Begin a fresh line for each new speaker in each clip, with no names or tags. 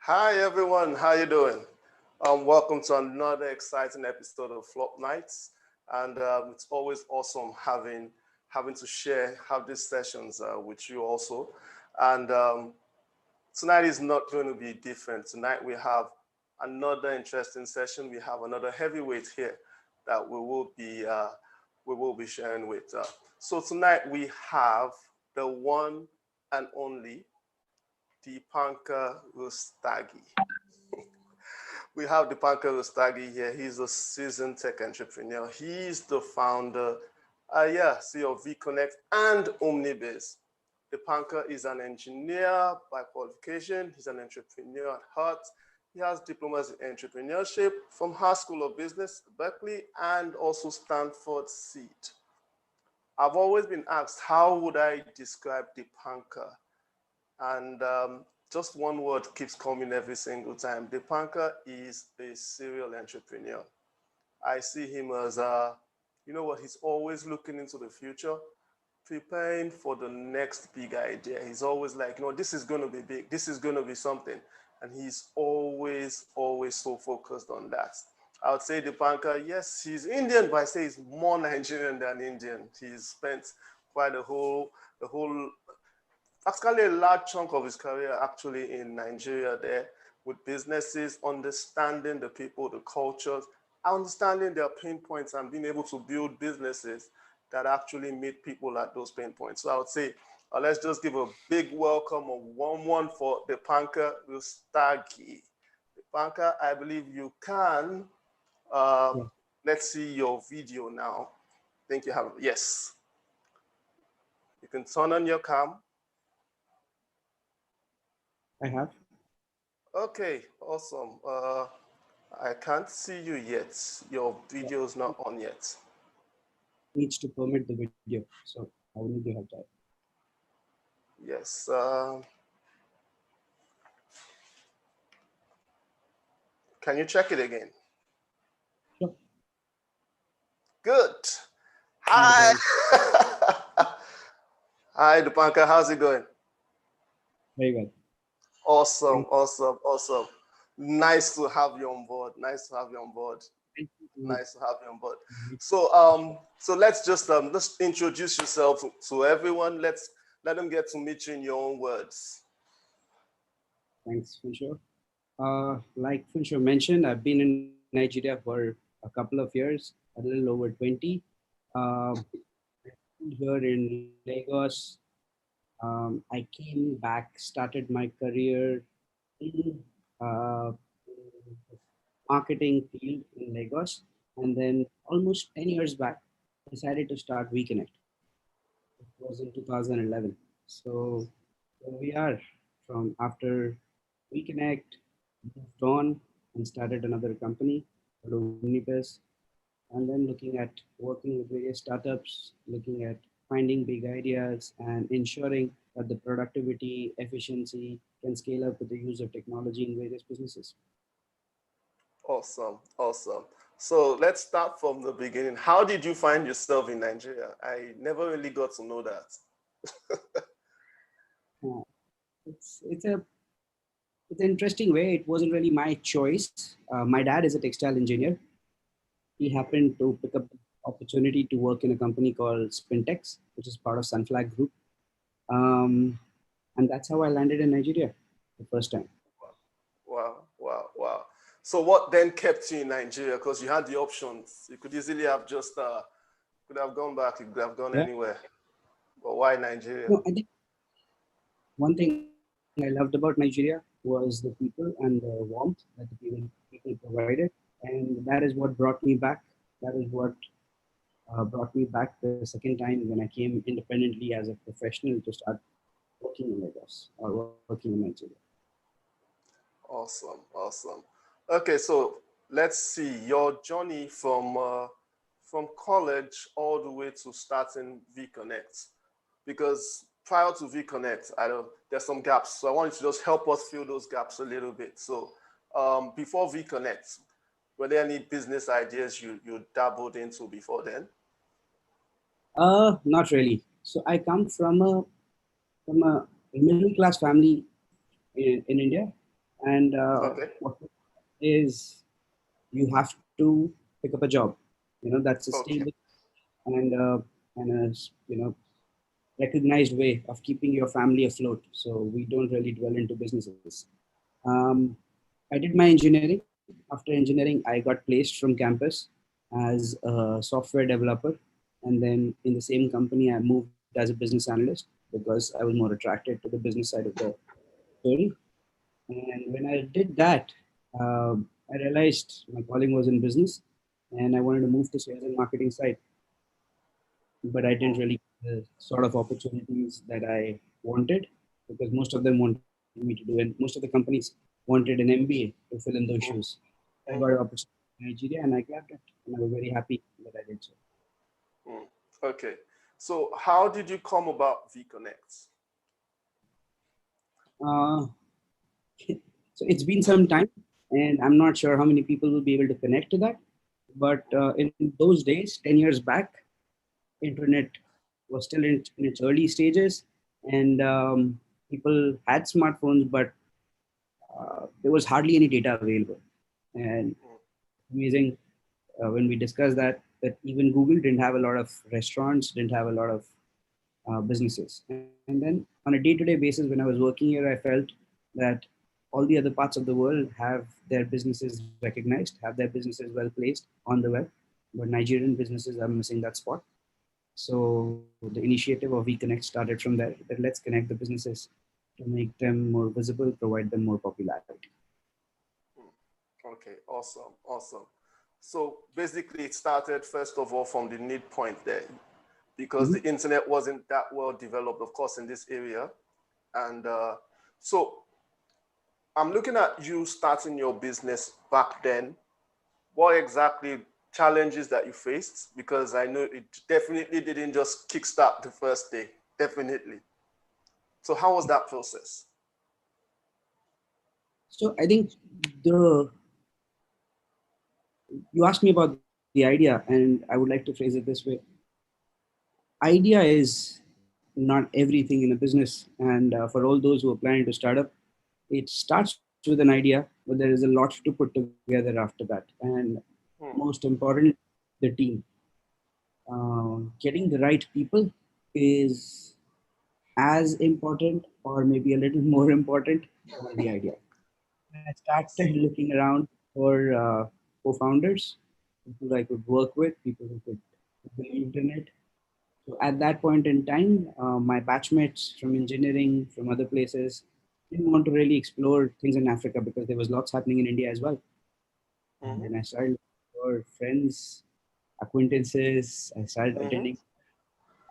Hi everyone, how you doing? Welcome to another exciting episode of Flop Nights, and it's always awesome having to have these sessions with you also. And tonight is not going to be different. Tonight we have another interesting session. We have another heavyweight here that we will be sharing with. So tonight we have the one and only Deepankar Rustagi. We have Deepankar Rustagi here. He's a seasoned tech entrepreneur. He's the founder, CEO of VConnect and Omnibiz. Deepankar is an engineer by qualification. He's an entrepreneur at heart. He has diplomas in entrepreneurship from High School of Business, Berkeley, and also Stanford Seed. I've always been asked, how would I describe Deepankar? And just one word keeps coming every single time. Deepankar is a serial entrepreneur. I see him as, you know what, he's always looking into the future, preparing for the next big idea. He's always like, this is going to be big. This is going to be something. And he's always so focused on that. I would say Deepankar, yes, he's Indian, but I say he's more Nigerian than Indian. He's spent quite actually a large chunk of his career actually in Nigeria there with businesses, understanding the people, the cultures, understanding their pain points and being able to build businesses that actually meet people at those pain points. So I would say, let's just give a big welcome, a warm one for Deepankar Rustagi. Deepankar, I believe you can. Let's see your video now. I think you have, yes. You can turn on your cam.
I have.
Okay, awesome. I can't see you yet. Your video is not on yet.
Needs to permit the video, so I will need to have that.
Yes. Can you check it again?
Sure.
Good. Hi. Hi, Deepankar. How's it going?
Very well.
Awesome. Nice to have you on board. Nice to have you on board. So let's just introduce yourself to everyone. Let them get to meet you in your own words.
Thanks, Funsho. Like Funsho mentioned, I've been in Nigeria for a couple of years, a little over 20. Here in Lagos, I came back, started my career in marketing field in Lagos, and then almost 10 years back, decided to start WeConnect. It was in 2011. So here we are. From after WeConnect, moved on and started another company called Omnibiz, and then looking at working with various startups, looking at finding big ideas and ensuring that the productivity, efficiency can scale up with the use of technology in various businesses.
Awesome. So let's start from the beginning. How did you find yourself in Nigeria? I never really got to know that.
It's an interesting way. It wasn't really my choice. My dad is a textile engineer. He happened to pick up the opportunity to work in a company called Spintex, which is part of Sunflag Group. And that's how I landed in Nigeria the first time.
Wow. So what then kept you in Nigeria? Because you had the options. You could easily have just could have gone back, you could have gone anywhere. But why Nigeria?
No, I think one thing I loved about Nigeria was the people and the warmth that the people provided. And that is what brought me back. That is what brought me back the second time when I came independently as a professional to start working in Lagos or working in Nigeria.
Awesome. Okay, so let's see your journey from college all the way to starting VConnect, because prior to VConnect, there's some gaps. So I want you to just help us fill those gaps a little bit. So before VConnect, were there any business ideas you dabbled into before then?
Not really. So I come from a middle class family in India, And
Okay.
what is you have to pick up a job. That's a
Okay.
stable and recognized way of keeping your family afloat. So we don't really dwell into businesses. Um, I did my engineering. After engineering, I got placed from campus as a software developer. And then in the same company, I moved as a business analyst because I was more attracted to the business side of the story. And when I did that, I realized my calling was in business and I wanted to move to sales and marketing side. But I didn't
Mm,
really get the sort of opportunities that I wanted because most of them wanted me to do, and most of the companies wanted an MBA to fill in those shoes.
mm,
I got an
mhm,
opportunity in Nigeria and I grabbed it, and I was very happy that I did so.
mm. Okay. So how did you come about VConnect?
Uh, so it's been some time, and I'm not sure how many people will be able to connect to that. But in those days, 10 years back, internet was still in its early stages, and people had smartphones, but there was hardly any data available. And
Mm,
amazing when we discussed that even Google didn't have a lot of restaurants, didn't have a lot of businesses. And then on a day-to-day basis, when I was working here, I felt that all the other parts of the world have their businesses recognized, have their businesses well placed on the web, but Nigerian businesses are missing that spot. So the initiative of WeConnect started from there. That let's connect the businesses to make them more visible, provide them more popularity.
mm. Okay. Awesome. Awesome. So basically, it started first of all from the need point there, because
Mhm.
the internet wasn't that well developed, of course, in this area. And so I'm looking at you starting your business back then. What exactly challenges that you faced? Because I know it definitely didn't just kickstart the first day. Definitely. So how was that process?
So I think the you asked me about the idea, and I would like to phrase it this way: idea is not everything in a business, and for all those who are planning to start up, it starts with an idea, but there is a lot to put together after that. And most
Hmm,
important, the team. Getting the right people is as important, or maybe a little more important, than the idea. I started looking around for co-founders, people I could work with, people who believed in it. So at that point in time, my batchmates from engineering, from other places, didn't want to really explore things in Africa because there was lots happening in India as well. And
mhm,
then I started looking for friends, acquaintances. I started
mhm,
attending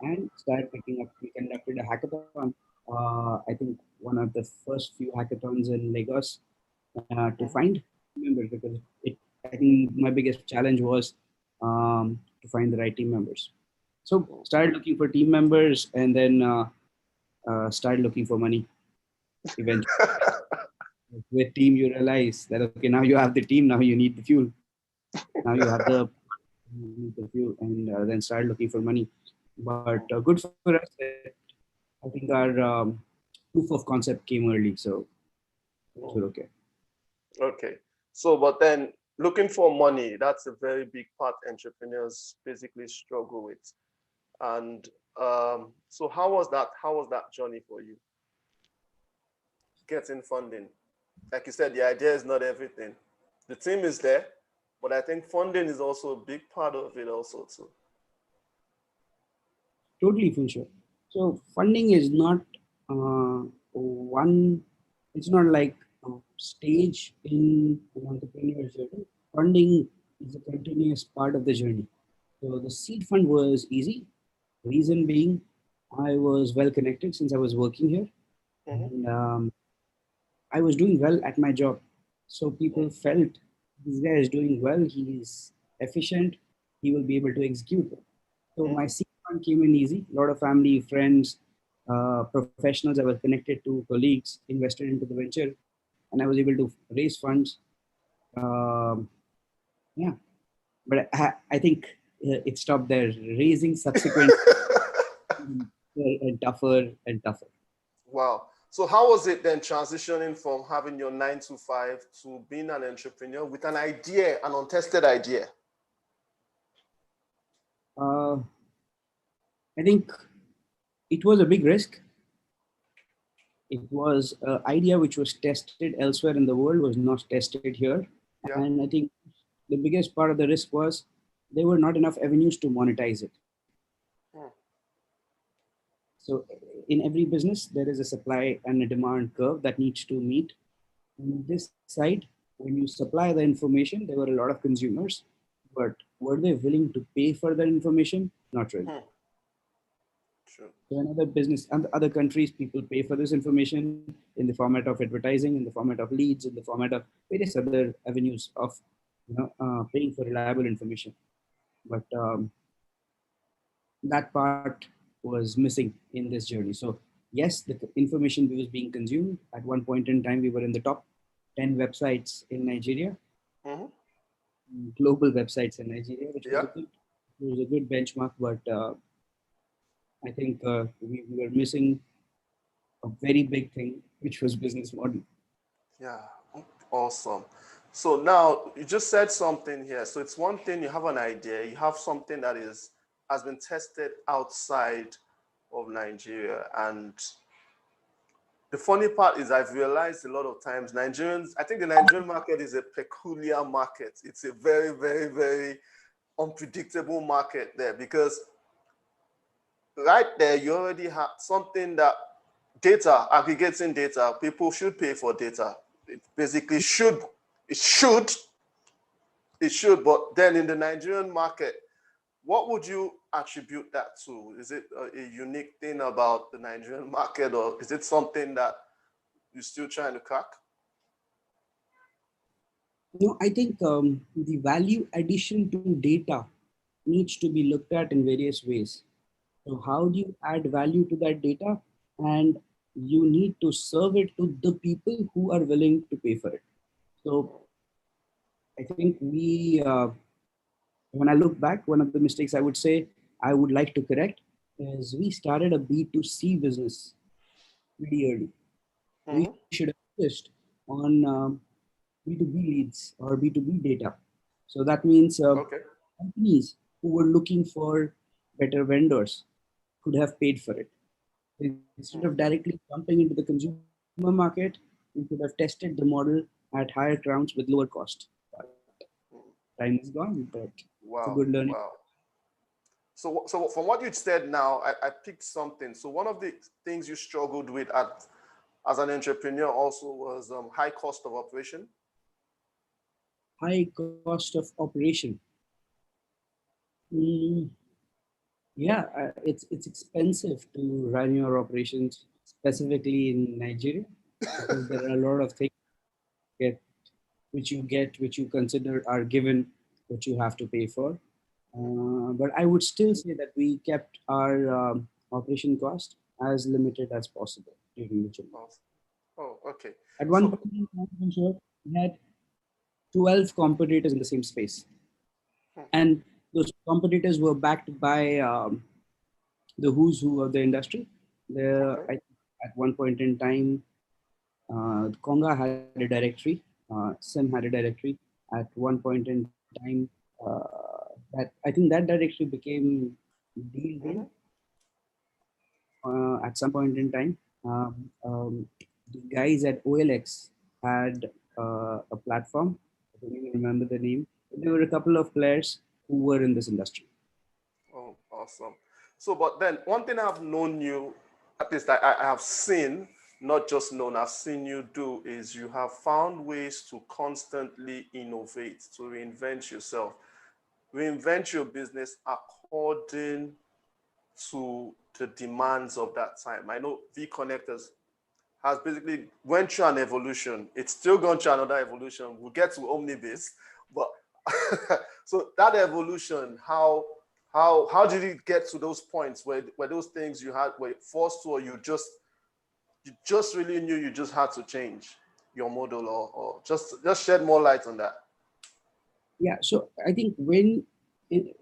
and started picking up. We conducted a hackathon. I think one of the first few hackathons in Lagos to
mhm,
find members because I think my biggest challenge was to find the right team members. So started looking for team members and then started looking for money eventually. With team, you realize that, okay, now you have the team, now you need the fuel. Now you need the fuel, and then started looking for money. But good for us that I think our proof of concept came early, so things were
mhm.
okay.
Okay. So, but then looking for money, that's a very big part entrepreneurs basically struggle with. And so how was that? How was that journey for you? Getting funding. Like you said, the idea is not everything. The team is there, but I think funding is also a big part of it also too.
Totally for sure. So funding is not one. It's not like a stage in an entrepreneur's journey. Funding is a continuous part of the journey. So the seed fund was easy. Reason being, I was well connected since I was working here,
Mm-hmm,
and I was doing well at my job. So people felt this guy is doing well. He's efficient. He will be able to execute. So my
mm-hmm,
seed fund came in easy. A lot of family, friends, professionals I was connected to, colleagues invested into the venture, and I was able to raise funds. Um, yeah, but I think it stopped there. Raising subsequent
mm-hmm.
and tougher and tougher.
Wow. So how was it then transitioning from having your 9 to 5 to being an entrepreneur with an idea, an untested idea?
Uh, I think it was a big risk. It was an idea which was tested elsewhere in the world, was not tested here.
Yeah.
And I think the biggest part of the risk was there were not enough avenues to monetize it.
Hmm.
So in every business, there is a supply and a demand curve that needs to meet. On this side, when you supply the information, there were a lot of consumers, but were they willing to pay for that information? Not really.
Hmm. True.
So in other business and other countries, people pay for this information in the format of advertising, in the format of leads, in the format of various other avenues of paying for reliable information. But that part was missing in this journey. So yes, the information was being consumed. At one point in time, we were in the top 10 websites in Nigeria,
Mm-hmm.
global websites in Nigeria, which
Yeah.
was a good benchmark. But I think we were missing a very big thing, which was business model.
Yeah. Awesome. So now you just said something here. So it's one thing you have an idea, you have something that has been tested outside of Nigeria. And the funny part is I've realized a lot of times Nigerians, I think the Nigerian market is a peculiar market. It's a very, very, very unpredictable market there because right there you already have something that data, aggregating data, people should pay for data. It basically it should, but then in the Nigerian market, what would you attribute that to? Is it a unique thing about the Nigerian market, or is it something that you're still trying to crack?
No, I think the value addition to data needs to be looked at in various ways. So how do you add value to that data? And you need to serve it to the people who are willing to pay for it. So I think when I look back, one of the mistakes I would say I would like to correct is we started a B2C business pretty early. We
Mm-hmm.
should have focused on B2B leads or B2B data. So that means
Okay.
companies who were looking for better vendors could have paid for it. Instead of directly jumping into the consumer market, we could have tested the model at higher grounds with lower cost. But time is gone, but it's a good
Wow.
learning.
Wow. So from what you said now, I picked something. So one of the things you struggled with as an entrepreneur also was high cost of operation.
High cost of operation. Mm, yeah, it's expensive to run your operations, specifically in Nigeria, because there are a lot of things get which you consider are given, which you have to pay for. But I would still say that we kept our operation cost as limited as possible during the journey.
Oh, oh, okay.
At one
So,
point in time, I'm sure we had 12 competitors in the same space, and those competitors were backed by the who's who of the industry.
okay.
At one point in time, Konga had a directory, Sim had a directory. At one point in time, that I think that directory became deal
Mm-hmm.
deal at some point in time. The guys at OLX had a platform. I don't even remember the name. But there were a couple of players who were in this industry.
Oh, awesome. So, but then one thing I've known you, at least I have seen, not just known, I've seen you do is you have found ways to constantly innovate, to reinvent yourself, reinvent your business according to the demands of that time. I know V Connectors has basically went through an evolution. It's still going through another evolution. We'll get to Omnibase, but so that evolution, how did it get to those points where those things you had were forced to, or you just really knew you just had to change your model, or just shed more light on that.
Yeah, so I think when it,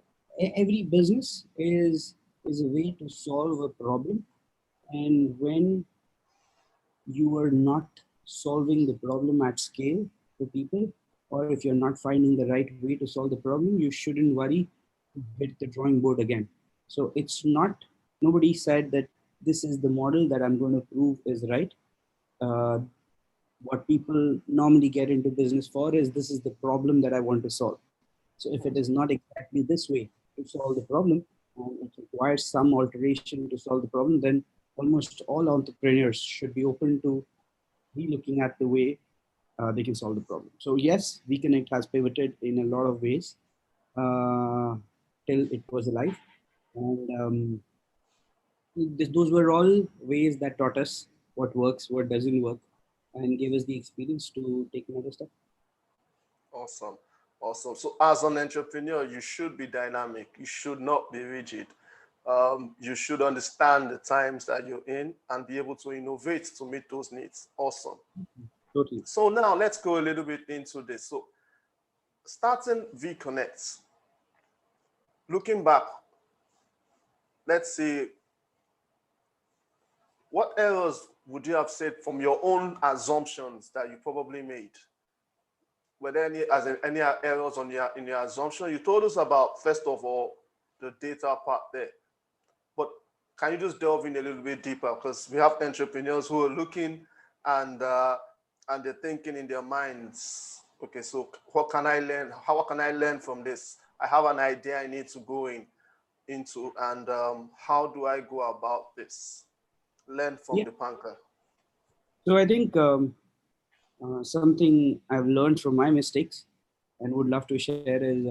every business is a way to solve a problem, and when you are not solving the problem at scale to people, or if you're not finding the right way to solve the problem, you shouldn't worry to hit the drawing board again. So it's not, nobody said that this is the model that I'm going to prove is right. Uh, what people normally get into business for is, this is the problem that I want to solve. So if it is not exactly this way to solve the problem, and it requires some alteration to solve the problem, then almost all entrepreneurs should be open to re-looking at the way they can solve the problem. So yes, WeConnect has pivoted in a lot of ways uh, till it was alive. And those were all ways that taught us what works, what doesn't work, and gave us the experience to take another step.
Awesome. Awesome. So, as an entrepreneur, you should be dynamic. You should not be rigid. You should understand the times that you're in and be able to innovate to meet those needs. Awesome.
Totally.
So, now let's go a little bit into this. So, starting VConnect, looking back, let's see, what errors would you have said from your own assumptions that you probably made? Were there any, as in, any errors on your in your assumption? You told us about, first of all, the data part there, but can you just delve in a little bit deeper? Because we have entrepreneurs who are looking and they're thinking in their minds, okay, so what can I learn? How can I learn from this? I have an idea I need to go into, and how do I go about this? Learn from
Yeah.
Deepankar.
So I think something I've learned from my mistakes and would love to share is,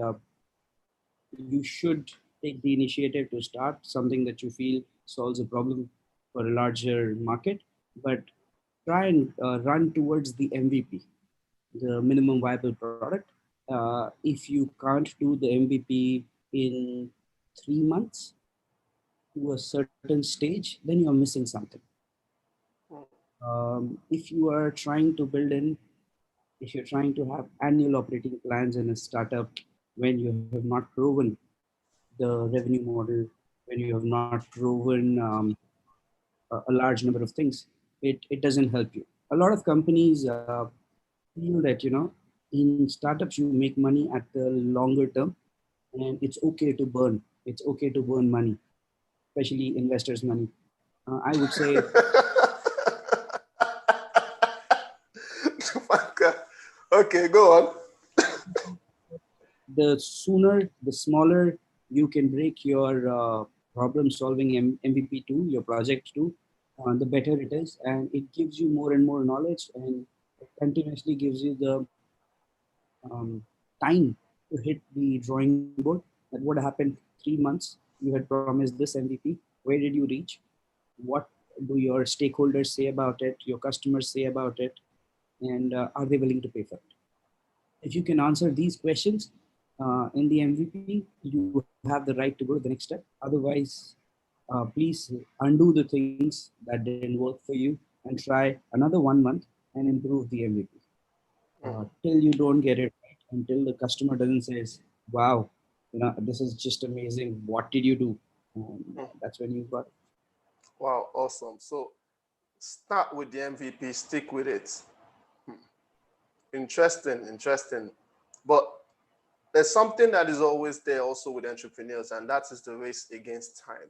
you should take the initiative to start something that you feel solves a problem for a larger market, but try and run towards the MVP, the minimum viable product. If you can't do the MVP in 3 months to a certain stage, then you're missing something. If you are trying to build in, if you're trying to have annual operating plans in a startup when you have not proven the revenue model, when you have not proven a large number of things, it doesn't help you. A lot of companies feel that, in startups you make money at the longer term, and it's okay to burn. It's okay to burn money, especially investors' money. I would say
Okay, go on.
the sooner, the smaller you can break your problem solving MVP to, your project to, the better it is. And it gives you more and more knowledge, and it continuously gives you the um, time to hit the drawing board. That what happened 3 months, you had promised this MVP, where did you reach? What do your stakeholders say about it, your customers say about it, and are they willing to pay for it? If you can answer these questions in the MVP, you have the right to go to the next step. Otherwise, please undo the things that didn't work for you and try another 1 month and improve the MVP till you don't get it right, until the customer doesn't say, wow, this is just amazing. What did you do? That's when you got it.
Wow, awesome. So start with the MVP, stick with it. Interesting, interesting. But there's something that is always there also with entrepreneurs, and that is the race against time.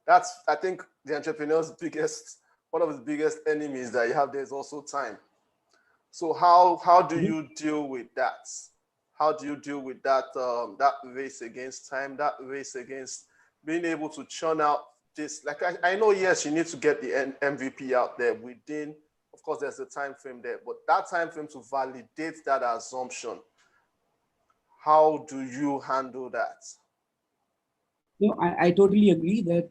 That's, I think, the entrepreneur's biggest, one of his biggest enemies that you have there is also time. So how do
Mhm.
you deal with that? How do you deal with that that race against time, that race against being able to churn out this? Like I know, yes, you need to get the MVP out there within. Of course, there's a time frame there, but that time frame to validate that assumption. How do you handle that?
No, I totally agree that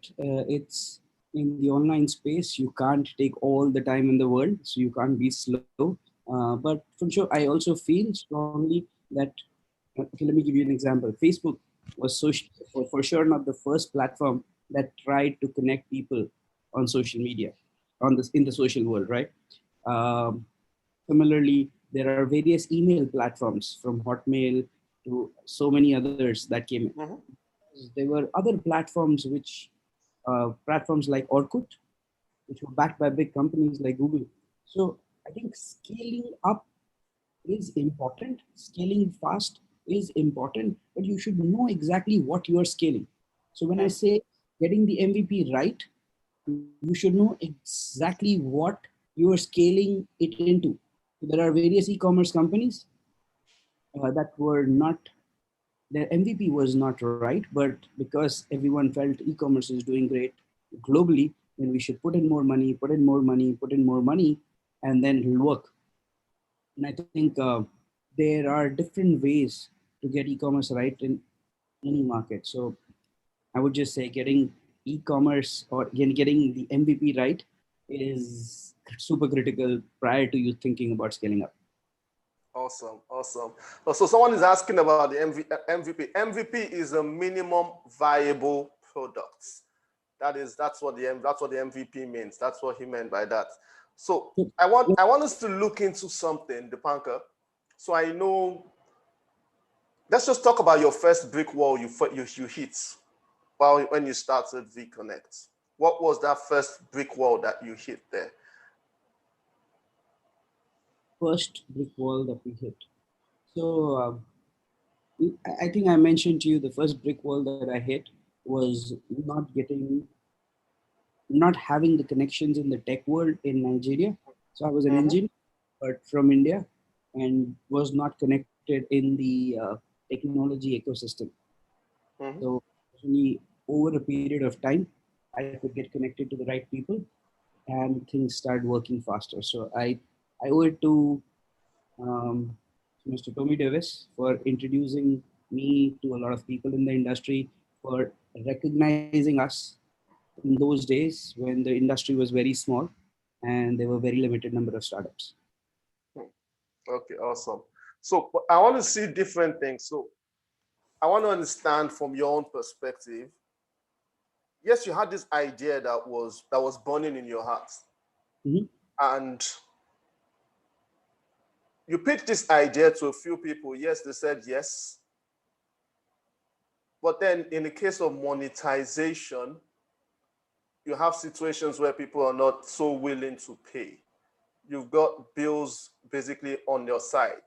it's in the online space, you can't take all the time in the world, so you can't be slow. But for sure, I also feel strongly that, okay, let me give you an example. Facebook was for sure not the first platform that tried to connect people on social media, on this in the social world, right? Um, Similarly, there are various email platforms from Hotmail to so many others that came in.
Mm-hmm.
There were other platforms which platforms like Orkut. which were backed by big companies like Google. So I think scaling up is important, scaling fast is important, but you should know exactly what you are scaling. So when I
Hmm.
say getting the MVP right, you should know exactly what you are scaling it into. So there are various e-commerce companies that were not, their MVP was not right, but because everyone felt e-commerce is doing great globally, then we should put in more money, put in more money, put in more money, and then it'll work. And I think there are different ways to get e-commerce right in any market. So I would just say getting e-commerce or getting the MVP right is super critical prior to you thinking about scaling up.
Awesome, awesome. So someone is asking about the MVP. MVP is a minimum viable product. That's what the MVP means. That's what he meant by that. So
So,
I want us to look into something, Deepankar. So I know. Let's just talk about your first brick wall you hit while when you started VConnect. What was that first brick wall that you hit there?
first brick wall that we hit. So I think I mentioned to you the first brick wall that I hit was not having the connections in the tech world in Nigeria. So I was an
Mm-hmm.
engineer, but from India, and was not connected in the technology ecosystem.
Mm-hmm.
So only over a period of time, I could get connected to the right people, and things started working faster. So I owe it to Mr. Tommy Davis for introducing me to a lot of people in the industry, for recognizing us in those days when the industry was very small and there were very limited number of startups.
Okay, awesome. So but I want to see different things. So I want to understand from your own perspective. Yes, you had this idea that was burning in your heart,
Mhm.
and you pitched this idea to a few people. Yes, they said yes, but then in the case of monetization, you have situations where people are not so willing to pay. You've got bills basically on your side.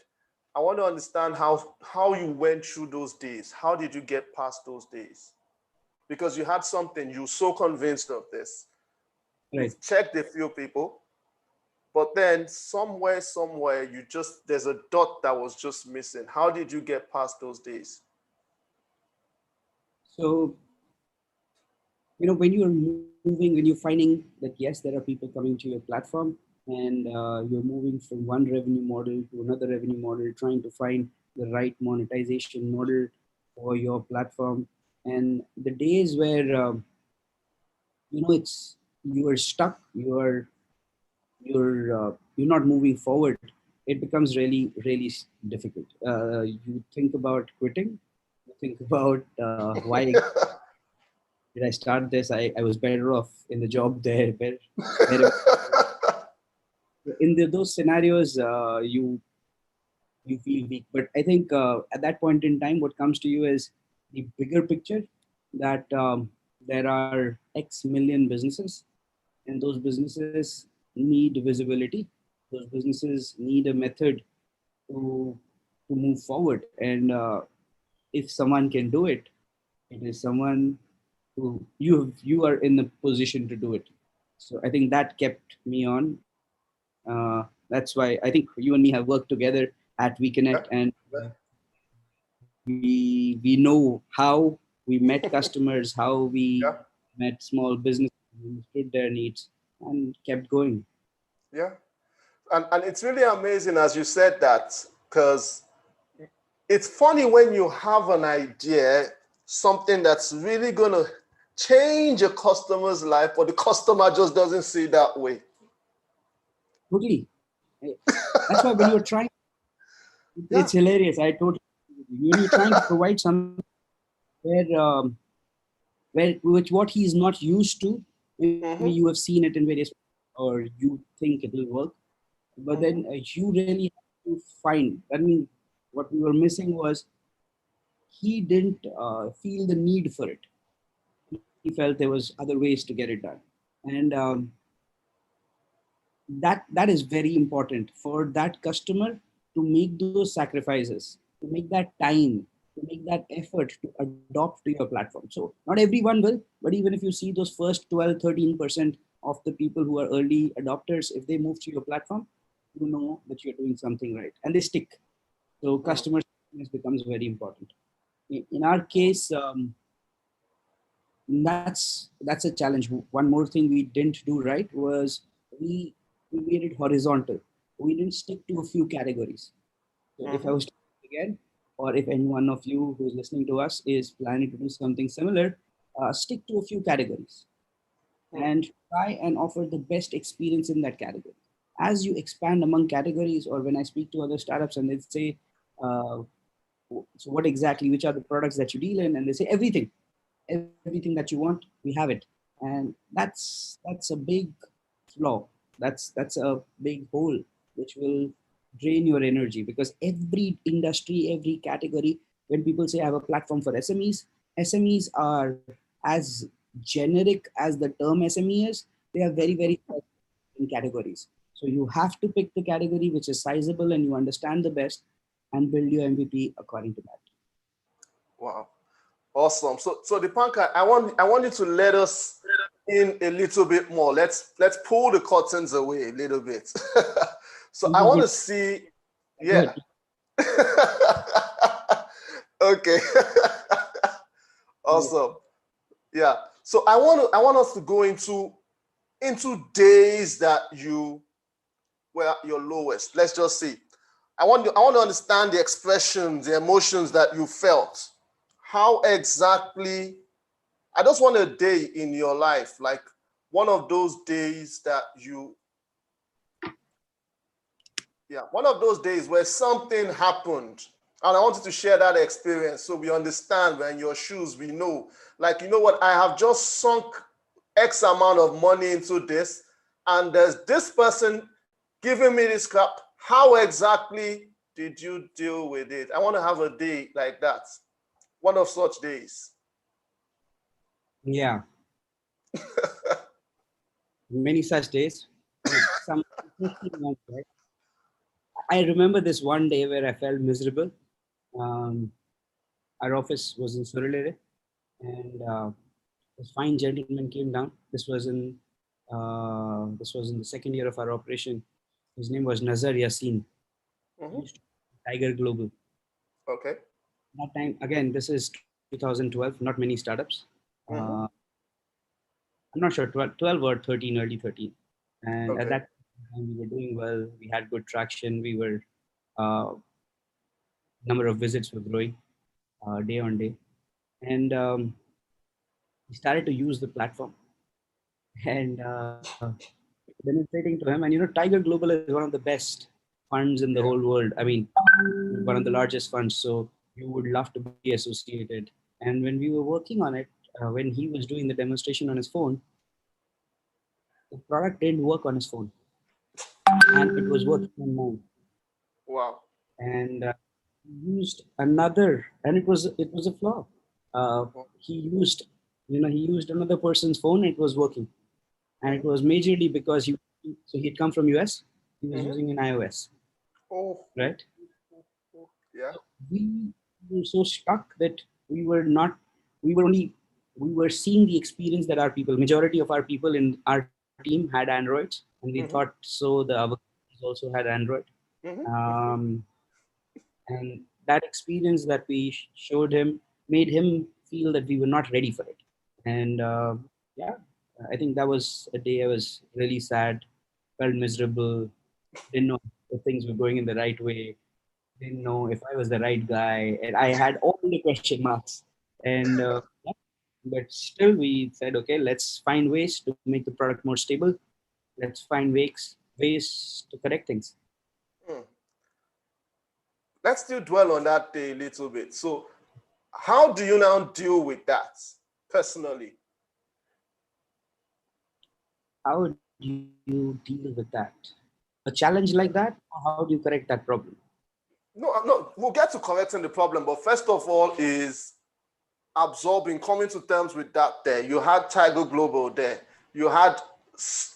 I want to understand how you went through those days. How did you get past those days? Because you had something, you're so convinced of this.
Right.
You've checked a few people, but then somewhere, there's a dot that was just missing. How did you get past those days?
So, when you're moving, when you're finding that yes, there are people coming to your platform, and you're moving from one revenue model to another revenue model, trying to find the right monetization model for your platform. And the days where it's you are stuck, you're not moving forward, it becomes really really difficult. You think about quitting, you think about why did I start this. I was better off in the job there, where in those scenarios you feel weak. But I think at that point in time, what comes to you is the bigger picture, that there are X million businesses, and those businesses need visibility. Those businesses need a method to move forward, and if someone can do it, it is someone who you are in the position to do it. So I think that kept me on. That's why I think you and me have worked together at WeConnect,
Yeah,
and
yeah.
we know how we met customers, how we
Yeah,
met small businesses, understood their needs, and kept going.
yeah. And it's really amazing as you said that, because it's funny when you have an idea, something that's really gonna change a customer's life, but the customer just doesn't see it that way.
Totally. That's why when you're trying,
Yeah.
it's hilarious. I totally when you're trying to provide something where which what he's not used to, maybe you have
Mm-hmm.
seen it in various, or you think it will work, but
Mm-hmm.
then you really have to find. I mean, what we were missing was he didn't feel the need for it. He felt there was other ways to get it done, and that is very important for that customer to make those sacrifices, to make that time, to make that effort to adopt to your platform. So not everyone will, but even if you see those first 12-13% of the people who are early adopters, if they move to your platform, you know that you're doing something right and they stick. So
Mm,
customer experience becomes very important. In our case, that's a challenge. One more thing we didn't do right was we we made it horizontal. We didn't stick to a few categories. So if I
mhm,
was to again, or if any one of you who's listening to us is planning to do something similar, stick to a few categories
mm,
and try and offer the best experience in that category. As you expand among categories, or when I speak to other startups and they say, uh, so what exactly, which are the products that you deal in? And they say everything that you want, we have it. And that's a big flaw. That's a big hole which will drain your energy, because every industry, every category, when people say I have a platform for SMEs are as generic as the term SME is. They are very, very in categories. So you have to pick the category which is sizable and you understand the best, and build your MVP according to that.
wow. Awesome. So Deepankar, I want you to let us in a little bit more. Let's pull the curtains away a little bit. So I want to see,
Go ahead.
yeah. Okay. Awesome. Yeah. So I want us to go into days that you were at your lowest. Let's just see. I want to understand the expressions, the emotions that you felt. How exactly, I just want a day in your life, like one of those days that you, yeah, one of those days where something happened. And I wanted to share that experience so we understand, we're in your shoes, we know. Like, you know what, I have just sunk X amount of money into this, and there's this person giving me this crap. How exactly did you deal with it? I want to have a day like that. One of such days.
Yeah, many such days. Some interesting ones, right? I remember this one day where I felt miserable. Um, our office was in Surulere, and this fine gentleman came down. This was in the second year of our operation. His name was Nazar Yassin. He
Mhm.
used to be Tiger Global.
Okay.
That time, again, this is 2012. Not many startups. Uh,
Mhm.
I'm not sure, 12 or 13, early 13. And at
Okay.
that time, we were doing well. We had good traction. Uh, Number of visits were growing day on day. And we started to use the platform. And demonstrating to him. And Tiger Global is one of the best funds in the whole
Yeah.
world. I mean, one of the largest funds. So you would love to be associated. And when we were working on it, when he was doing the demonstration on his phone, the product didn't work on his phone, and it was working on mine.
Wow.
And used another, and it was a flaw. He used another person's phone. It was working, and it
Mhm.
was majorly because he had come from US. He was
Mhm.
using an iOS,
Oh.
right?
Yeah.
We were so stuck that we were not. We were only. We were seeing the experience that our people, majority of our people in our team had Androids, and we thought
Mhm.
so. The other also had Android.
Mhm. Mhm.
Um, and that experience that we showed him made him feel that we were not ready for it. And yeah, I think that was a day I was really sad, felt miserable, didn't know if things were going in the right way, didn't know if I was the right guy, and I had all the question marks. And yeah, but still, we said, okay, let's find ways to make the product more stable. Let's find ways to correct things.
Mm. Let's still dwell on that day a little bit. So, how do you now deal with that personally?
How do you deal with that? A challenge like that, or how do you correct that problem?
No, no, we'll get to correcting the problem, but first of all, is absorbing, coming to terms with that there. You had Tiger Global there. You had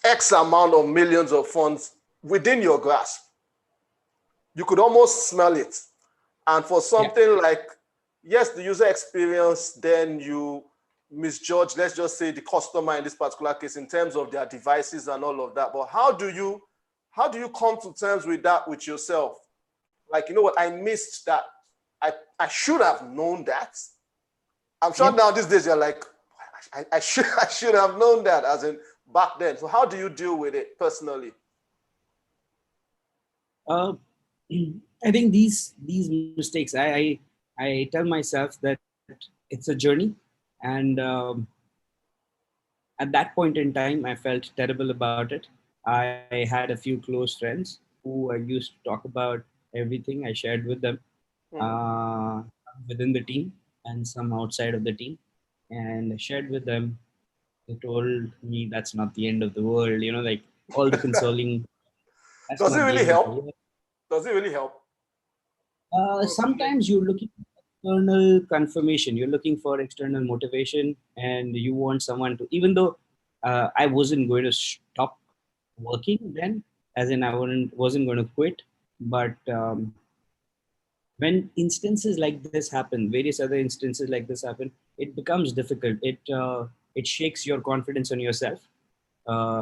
X amount of millions of funds within your grasp. You could almost smell it. And for something like, yes, the user experience, then you misjudge, let's just say the customer in this particular case in terms of their devices and all of that. But how do you come to terms with that with yourself? Like, you know what, I missed that. I should have known that. I'm sure now these days you're like, I should have known that, as in back then. So how do you deal with it personally?
I think these mistakes, I tell myself that it's a journey, and at that point in time, I felt terrible about it. I had a few close friends who I used to talk about everything. I shared with them, within the team and some outside of the team, and I shared with them. They told me that's not the end of the world. You know, like all the consoling. That's
Does it
not the
really
end of the
help?
world.
Does it really help?
Sometimes you're looking for external confirmation, you're looking for external motivation, and you want someone to, even though I wasn't going to stop working then, as in I wasn't going to quit, but when instances like this happen, various other instances like this happen, it becomes difficult. It shakes your confidence on yourself,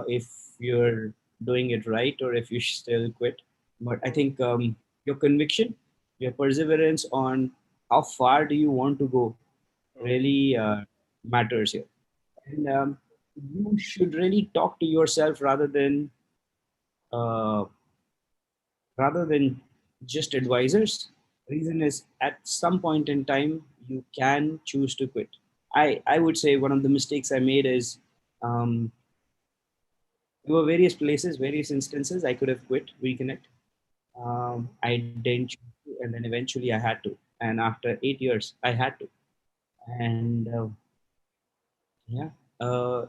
if you're doing it right or if you still quit. But I think your conviction, your perseverance on how far do you want to go really matters here. And you should really talk to yourself uh, rather than just advisors. Reason is at some point in time you can choose to quit. I would say one of the mistakes I made is, um, there were various places, various instances I could have quit, reconnect. I didn't choose to, and then eventually I had to. And after 8 years, I had to. And yeah,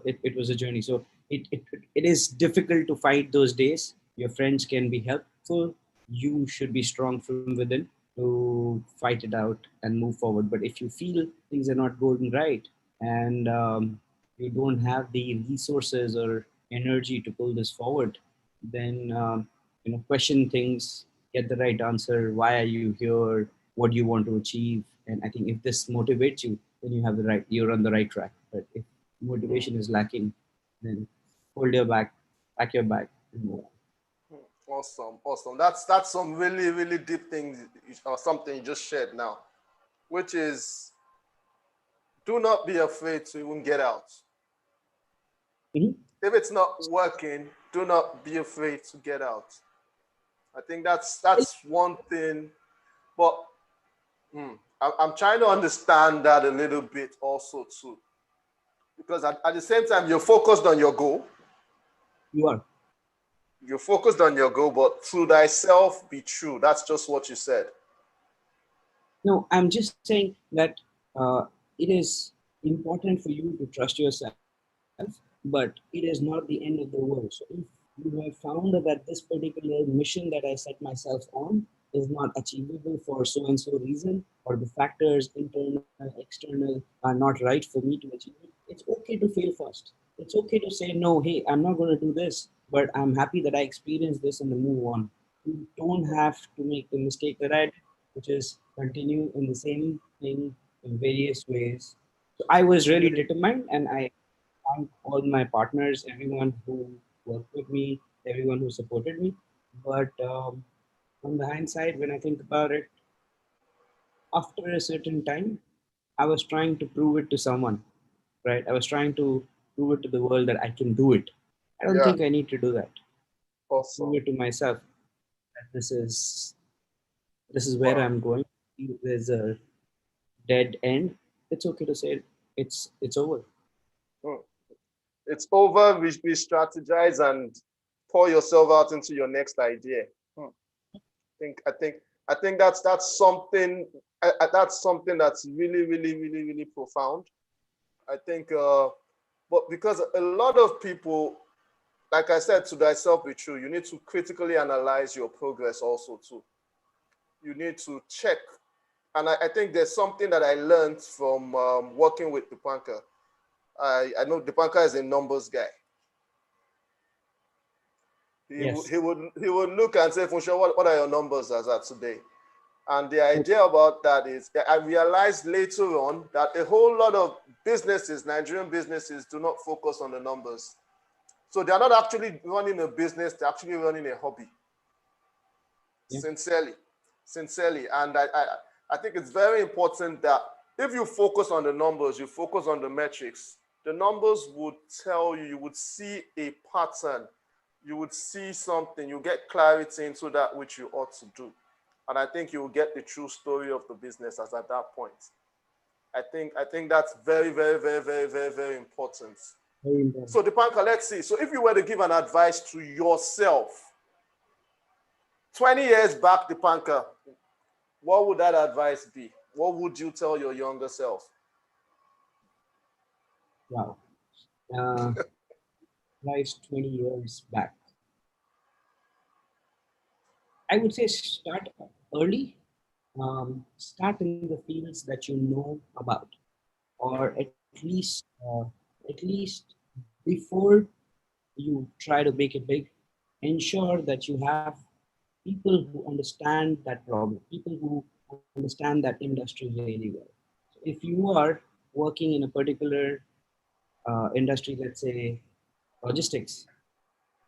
it was a journey. So it is difficult to fight those days. Your friends can be helpful. You should be strong from within to fight it out and move forward. But if you feel things are not going right, and you don't have the resources or energy to pull this forward, then question things, get the right answer. Why are you here? What do you want to achieve? And I think if this motivates you, then you're on the right track. But if motivation is lacking, then hold your back, pack your bag, and move on.
Awesome, awesome. That's some really, really deep things or something you just shared now, which is do not be afraid to even get out.
Mhm.
If it's not working, do not be afraid to get out. I think that's one thing. But I'm trying to understand that a little bit also too, because at the same time you're focused on your goal.
You are.
You're focused on your goal, but through thyself be true. That's just what you said.
No, I'm just saying that it is important for you to trust yourself, but it is not the end of the world. So if you have found that this particular mission that I set myself on is not achievable for so and so reason, or the factors, internal, external, are not right for me to achieve it, it's okay to fail fast. It's okay to say, no, hey, I'm not going to do this, but I'm happy that I experienced this and move on. You don't have to make the mistake that I did, which is continue in the same thing in various ways. So I was really determined, and I thank all my partners, everyone who worked with me, everyone who supported me. But on the hindsight, when I think about it, after a certain time, I was trying to prove it to someone, right? I was trying to prove it to the world that I can do it. I don't
Yeah,
think I need to do that. Prove
awesome.
it to myself that this is where
Wow.
I'm going. There's a dead end. It's okay to say it's over.
Hmm. It's over. We strategize and pour yourself out into your next idea. Think I think I think that's something that's something that's really, really, really, really profound. I think, but because a lot of people, like I said, to thyself be true, you need to critically analyze your progress also too. You need to check, and I think there's something that I learned from working with Deepankar. I know Deepankar is a numbers guy.
Yes.
He would look and say, Funsho, what are your numbers as at today? And the idea about that is, I realized later on that a whole lot of businesses, Nigerian businesses, do not focus on the numbers. So they're not actually running a business, they're actually running a hobby.
Yeah.
Sincerely. And I think it's very important that if you focus on the numbers, you focus on the metrics, the numbers would tell you, you would see a pattern, you would see something, you get clarity into that which you ought to do. And I think you will get the true story of the business as at that point. I think that's very, very, very, very, very, very important.
Very important.
So Deepankar, let's see. So if you were to give an advice to yourself, 20 years back, Deepankar, what would that advice be? What would you tell your younger self?
Wow. Lies 20 years back. I would say start early. Start in the fields that you know about, or at least before you try to make it big, ensure that you have people who understand that problem, people who understand that industry really well. So if you are working in a particular industry, let's say logistics,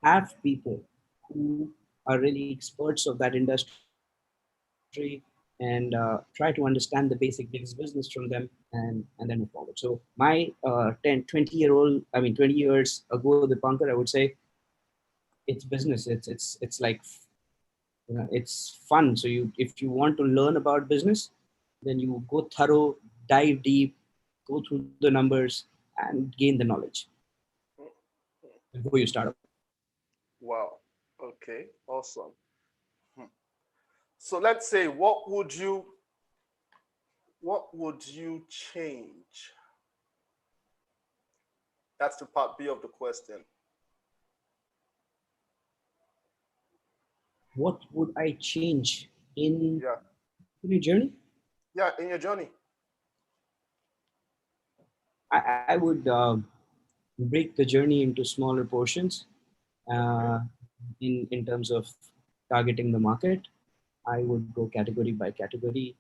have people who are really experts of that industry and try to understand the basic business from them and then move forward. So my 10, 20 years ago, the Pankar, I would say it's business. It's like, it's fun. So if you want to learn about business, then you go thorough, dive deep, go through the numbers and gain the knowledge before you start.
Wow. Okay. Awesome. So let's say, what would you change? That's the part B of the question.
What would I change in
Yeah.
your journey?
Yeah. In your journey.
I would break the journey into smaller portions
Okay.
uh, in terms of targeting the market. I would go category by category,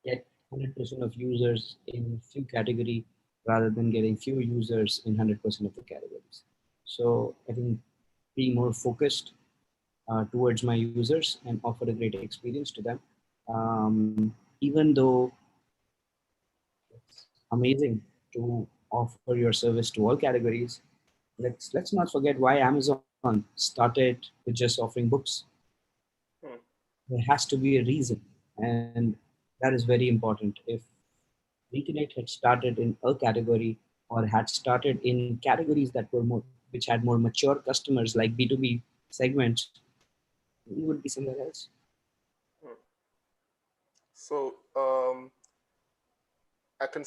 get 100% of users in few category rather than getting few users in 100% of the categories. So I think be more focused towards my users and offer a great experience to them. Even though it's amazing to offer your service to all categories, let's not forget why Amazon started with just offering books.
Hmm.
There has to be a reason, and that is very important. If Reconnect had started in a category or had started in categories that were more, which had more mature customers like B2B segments, we would be somewhere else.
Hmm. So I can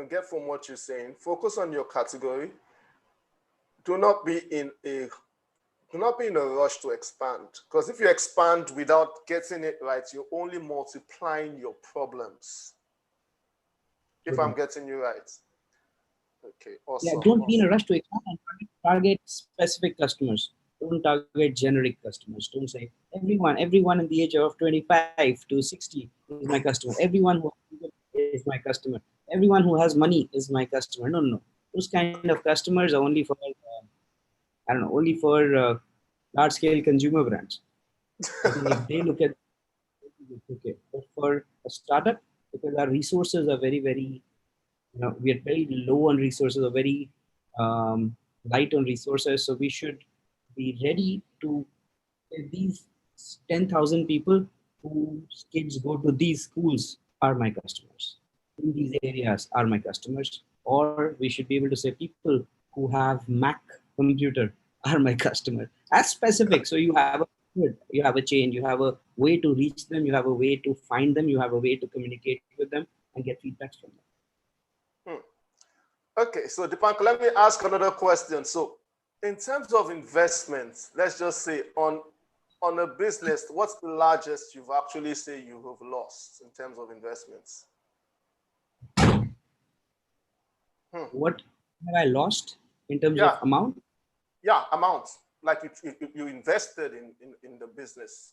get from what you're saying. Focus on your category. Do not be in a do not be in a rush to expand. Because if you expand without getting it right, you're only multiplying your problems. If I'm
Totally.
getting you right. Okay,
Yeah,
awesome,
don't be in a
awesome.
rush to expand and target specific customers. Don't target generic customers. Don't say everyone in the age of 25 to 60 is my customer. Everyone who is my customer. Everyone who has money is my customer. No, no, no. Those kind of customers are only for I don't know, only for large scale consumer brands. I think if they look at it's okay, but for a startup, because our resources are very, we are very low on resources, or very light on resources. So we should be ready to these 10,000 people whose kids go to these schools are my customers. In these areas are my customers. Or we should be able to say people who have Mac computer are my customer. As specific. So you have a chain, you have a way to reach them, you have a way to find them, you have a way to communicate with them and get feedbacks from them.
Hmm. Okay, so Deepankar, let me ask another question. So, in terms of investments, let's just say on a business, what's the largest you've actually say you have lost in terms of investments? Hmm.
What have I lost in terms of
Yeah,
amount?
yeah, amount. like you invested in the business?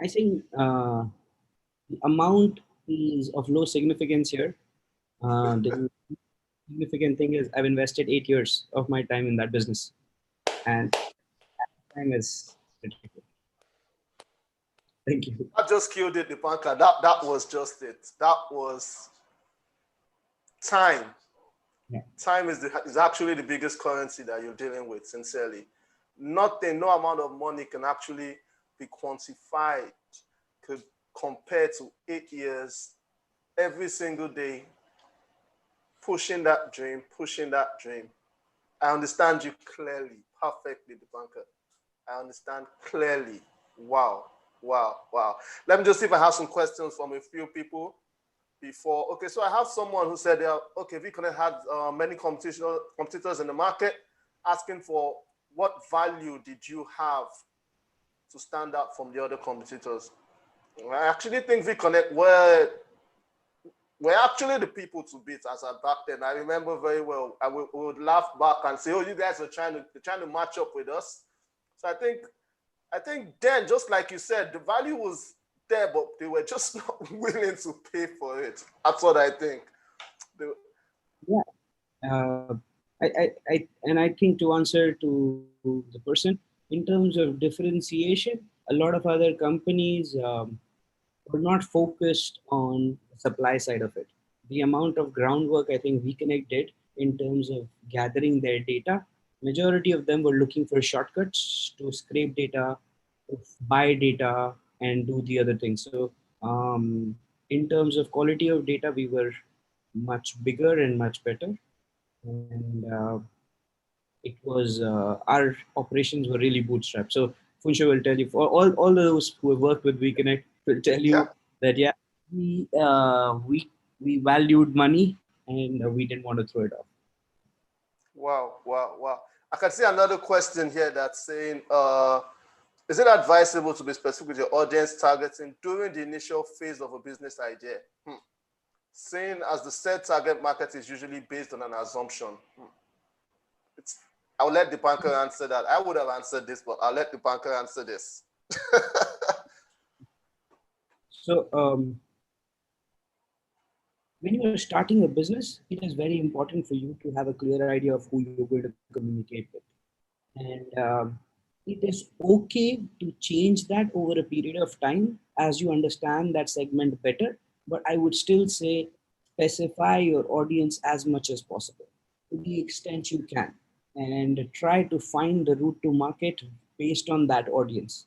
I think the amount is of low significance here. The significant thing is I've invested 8 years of my time in that business, and time is critical. Thank you.
I just killed it, Deepankar. That was just it. That was time.
Yeah.
Time is actually the biggest currency that you're dealing with, sincerely. Nothing, no amount of money can actually be quantified compared to 8 years, every single day, pushing that dream. I understand you clearly, perfectly, Deepankar. I understand clearly. Wow. Let me just see if I have some questions from a few people before. Okay, so I have someone who said, okay, VConnect had many competitors in the market, asking for what value did you have to stand out from the other competitors. I actually think VConnect were actually the people to beat as at back then. I remember very well. We would laugh back and say, "Oh, you guys are trying to match up with us." So I think then, just like you said, the value was there, but they were just not willing to pay for it. That's what I think.
I think to answer to the person, in terms of differentiation, a lot of other companies were not focused on the supply side of it. The amount of groundwork I think WeConnect did in terms of gathering their data, majority of them were looking for shortcuts to scrape data, to buy data, and do the other things. So in terms of quality of data, we were much bigger and much better. And it was our operations were really bootstrapped. So Funsho will tell you, for all those who have worked with WeConnect will tell you that we valued money and we didn't want to throw it off.
Wow. I can see another question here that's saying, is it advisable to be specific with your audience targeting during the initial phase of a business idea? Saying as the said target market is usually based on an assumption. I'll let Deepankar answer that. I would have answered this, but I'll let Deepankar answer this.
So when you're starting a business, it is very important for you to have a clear idea of who you're going to communicate with. And it is okay to change that over a period of time as you understand that segment better. But I would still say specify your audience as much as possible to the extent you can, and try to find the route to market based on that audience.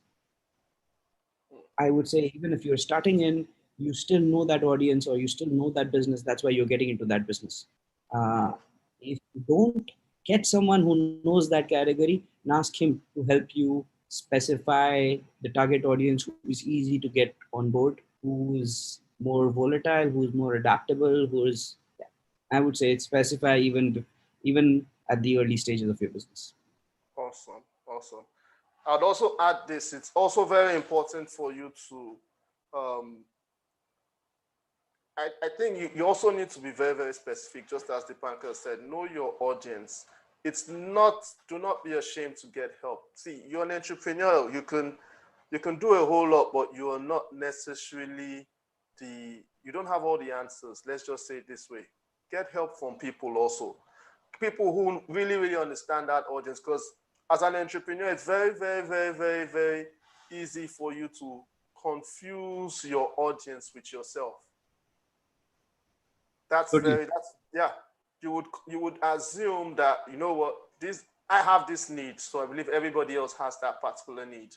I would say even if you're starting in, you still know that audience or you still know that business. That's why you're getting into that business. If you don't, get someone who knows that category and ask him to help you specify the target audience who is easy to get on board, who is more volatile, who is more adaptable, I would say specify even at the early stages of your business.
Awesome. I'd also add this. It's also very important for you to, I think you also need to be very, very specific, just as Deepankar said, know your audience. Do not be ashamed to get help. See, you're an entrepreneur, you can do a whole lot, but you are not necessarily you don't have all the answers. Let's just say it this way. Get help from people also. People who really, really understand that audience, because as an entrepreneur, it's very, very, very, very, very easy for you to confuse your audience with yourself. You would assume that, you know what, I have this need, so I believe everybody else has that particular need.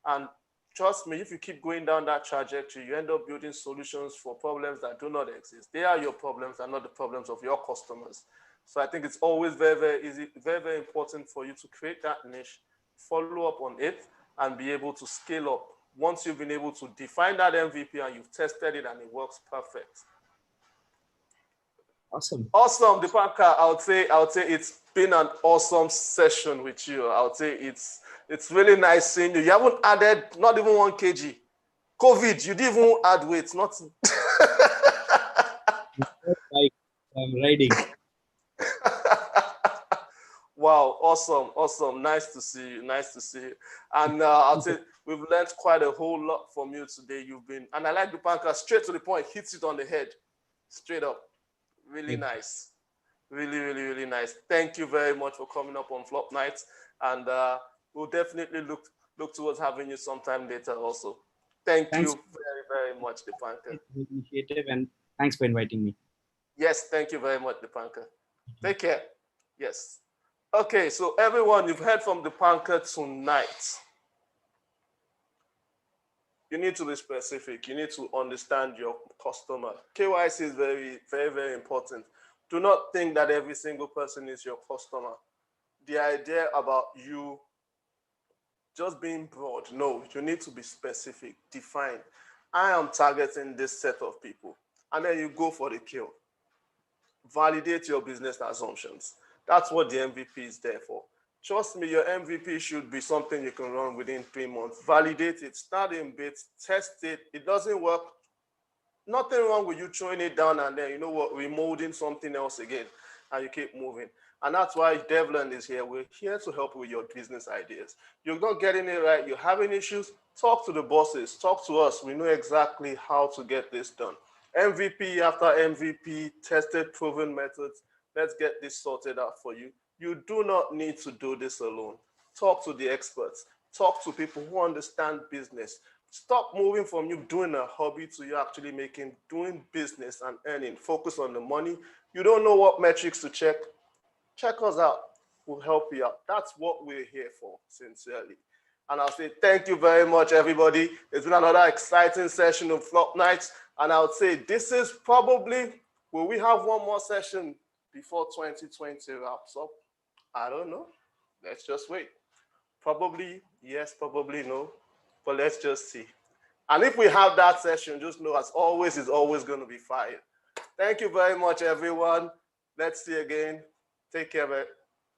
And trust me, if you keep going down that trajectory, you end up building solutions for problems that do not exist. They are your problems and not the problems of your customers. So I think it's always very, very easy, very, very important for you to create that niche, follow up on it, and be able to scale up. Once you've been able to define that MVP and you've tested it and it works perfect.
Awesome,
Deepankar. I would say it's been an awesome session with you. I would say it's really nice seeing you. You haven't added not even 1 kg. COVID, you didn't even add weight. Not.
I'm riding.
Wow, awesome. Nice to see you. Nice to see you. And I'll say we've learned quite a whole lot from you today. You've been, and I like Deepankar, straight to the point, hits it on the head, straight up. Really nice. Really nice. Thank you very much for coming up on Flop Nights. And we'll definitely look towards having you sometime later also. Thank
Thanks
you very much, Deepankar.
for the initiative and thanks for inviting me.
Yes, thank you very much, Deepankar. Take care. Yes. Okay, so everyone, you've heard from Deepankar tonight. You need to be specific. You need to understand your customer. KYC is very important. Do not think that every single person is your customer. The idea about you just being broad, no, you need to be specific, define. I am targeting this set of people. And then you go for the kill. Validate your business assumptions. That's what the MVP is there for. Trust me, your MVP should be something you can run within 3 months. Validate it, start in bits, test it. It doesn't work. Nothing wrong with you throwing it down and then, you know what, remolding something else again, and you keep moving. And that's why Devlin is here. We're here to help you with your business ideas. You're not getting it right, you're having issues, talk to the bosses, talk to us. We know exactly how to get this done. MVP after MVP, tested, proven methods. Let's get this sorted out for you. You do not need to do this alone. Talk to the experts. Talk to people who understand business. Stop moving from you doing a hobby to you actually doing business and earning. Focus on the money. You don't know what metrics to check. Check us out. We'll help you out. That's what we're here for, sincerely. And I'll say thank you very much, everybody. It's been another exciting session of Flop Nights. And I would say this is probably, will we have one more session before 2020 wraps up? I don't know. Let's just wait. Probably yes, probably no. But let's just see. And if we have that session, just know as always, it's always going to be fire. Thank you very much, everyone. Let's see you again. Take care, man.